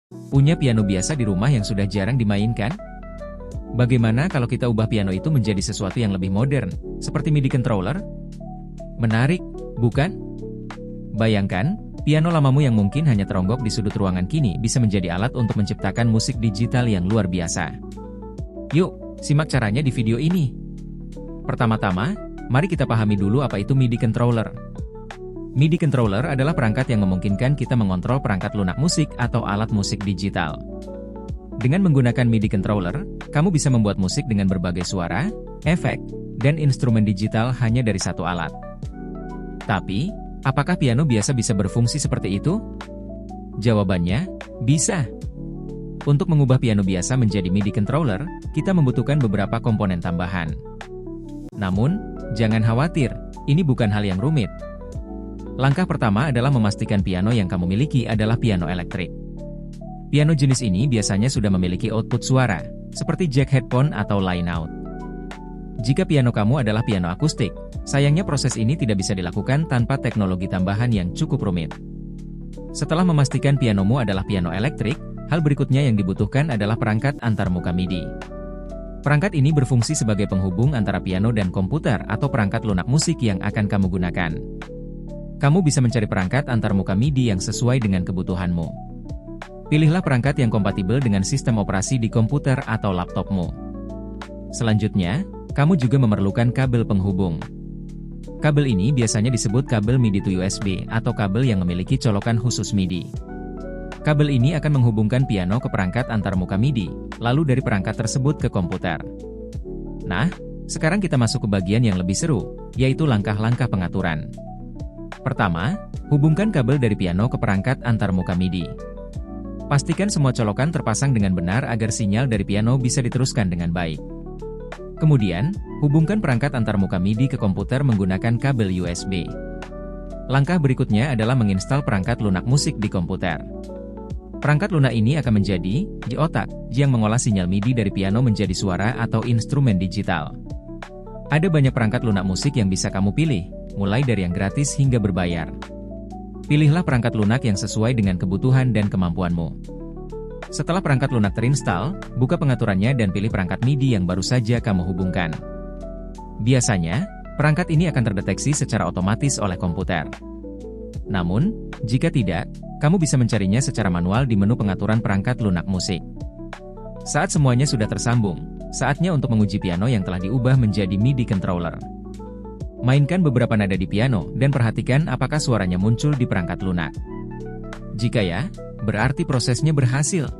Punya piano biasa di rumah yang sudah jarang dimainkan? Bagaimana kalau kita ubah piano itu menjadi sesuatu yang lebih modern, seperti MIDI controller? Menarik, bukan? Bayangkan, piano lamamu yang mungkin hanya teronggok di sudut ruangan kini bisa menjadi alat untuk menciptakan musik digital yang luar biasa. Yuk, simak caranya di video ini. Pertama-tama, mari kita pahami dulu apa itu MIDI controller. MIDI controller adalah perangkat yang memungkinkan kita mengontrol perangkat lunak musik atau alat musik digital. Dengan menggunakan MIDI controller, kamu bisa membuat musik dengan berbagai suara, efek, dan instrumen digital hanya dari satu alat. Tapi, apakah piano biasa bisa berfungsi seperti itu? Jawabannya, bisa. Untuk mengubah piano biasa menjadi MIDI controller, kita membutuhkan beberapa komponen tambahan. Namun, jangan khawatir, ini bukan hal yang rumit. Langkah pertama adalah memastikan piano yang kamu miliki adalah piano elektrik. Piano jenis ini biasanya sudah memiliki output suara, seperti jack headphone atau line out. Jika piano kamu adalah piano akustik, sayangnya proses ini tidak bisa dilakukan tanpa teknologi tambahan yang cukup rumit. Setelah memastikan pianomu adalah piano elektrik, hal berikutnya yang dibutuhkan adalah perangkat antarmuka MIDI. Perangkat ini berfungsi sebagai penghubung antara piano dan komputer atau perangkat lunak musik yang akan kamu gunakan. Kamu bisa mencari perangkat antarmuka MIDI yang sesuai dengan kebutuhanmu. Pilihlah perangkat yang kompatibel dengan sistem operasi di komputer atau laptopmu. Selanjutnya, kamu juga memerlukan kabel penghubung. Kabel ini biasanya disebut kabel MIDI to USB atau kabel yang memiliki colokan khusus MIDI. Kabel ini akan menghubungkan piano ke perangkat antarmuka MIDI, lalu dari perangkat tersebut ke komputer. Nah, sekarang kita masuk ke bagian yang lebih seru, yaitu langkah-langkah pengaturan. Pertama, hubungkan kabel dari piano ke perangkat antarmuka MIDI. Pastikan semua colokan terpasang dengan benar agar sinyal dari piano bisa diteruskan dengan baik. Kemudian, hubungkan perangkat antarmuka MIDI ke komputer menggunakan kabel USB. Langkah berikutnya adalah menginstal perangkat lunak musik di komputer. Perangkat lunak ini akan menjadi di otak yang mengolah sinyal MIDI dari piano menjadi suara atau instrumen digital. Ada banyak perangkat lunak musik yang bisa kamu pilih, mulai dari yang gratis hingga berbayar. Pilihlah perangkat lunak yang sesuai dengan kebutuhan dan kemampuanmu. Setelah perangkat lunak terinstal, buka pengaturannya dan pilih perangkat MIDI yang baru saja kamu hubungkan. Biasanya, perangkat ini akan terdeteksi secara otomatis oleh komputer. Namun, jika tidak, kamu bisa mencarinya secara manual di menu pengaturan perangkat lunak musik. Saat semuanya sudah tersambung, saatnya untuk menguji piano yang telah diubah menjadi MIDI controller. Mainkan beberapa nada di piano dan perhatikan apakah suaranya muncul di perangkat lunak. Jika ya, berarti prosesnya berhasil.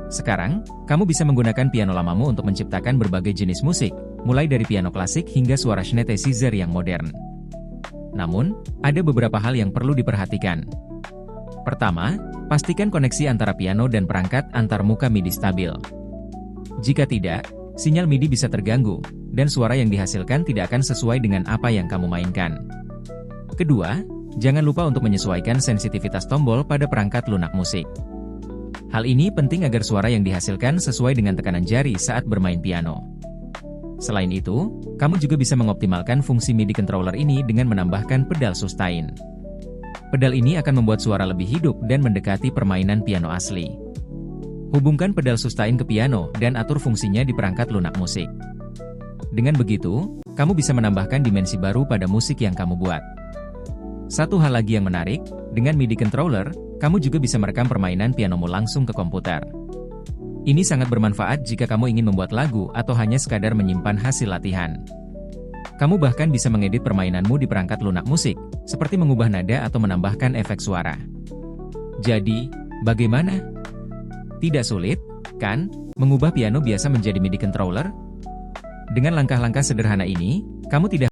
Sekarang, kamu bisa menggunakan piano lamamu untuk menciptakan berbagai jenis musik, mulai dari piano klasik hingga suara synthesizer yang modern. Namun, ada beberapa hal yang perlu diperhatikan. Pertama, pastikan koneksi antara piano dan perangkat antarmuka MIDI stabil. Jika tidak, sinyal MIDI bisa terganggu, dan suara yang dihasilkan tidak akan sesuai dengan apa yang kamu mainkan. Kedua, jangan lupa untuk menyesuaikan sensitivitas tombol pada perangkat lunak musik. Hal ini penting agar suara yang dihasilkan sesuai dengan tekanan jari saat bermain piano. Selain itu, kamu juga bisa mengoptimalkan fungsi MIDI controller ini dengan menambahkan pedal sustain. Pedal ini akan membuat suara lebih hidup dan mendekati permainan piano asli. Hubungkan pedal sustain ke piano dan atur fungsinya di perangkat lunak musik. Dengan begitu, kamu bisa menambahkan dimensi baru pada musik yang kamu buat. Satu hal lagi yang menarik, dengan MIDI controller, kamu juga bisa merekam permainan pianomu langsung ke komputer. Ini sangat bermanfaat jika kamu ingin membuat lagu atau hanya sekadar menyimpan hasil latihan. Kamu bahkan bisa mengedit permainanmu di perangkat lunak musik, seperti mengubah nada atau menambahkan efek suara. Jadi, bagaimana? Tidak sulit, kan, mengubah piano biasa menjadi MIDI controller? Dengan langkah-langkah sederhana ini, kamu tidak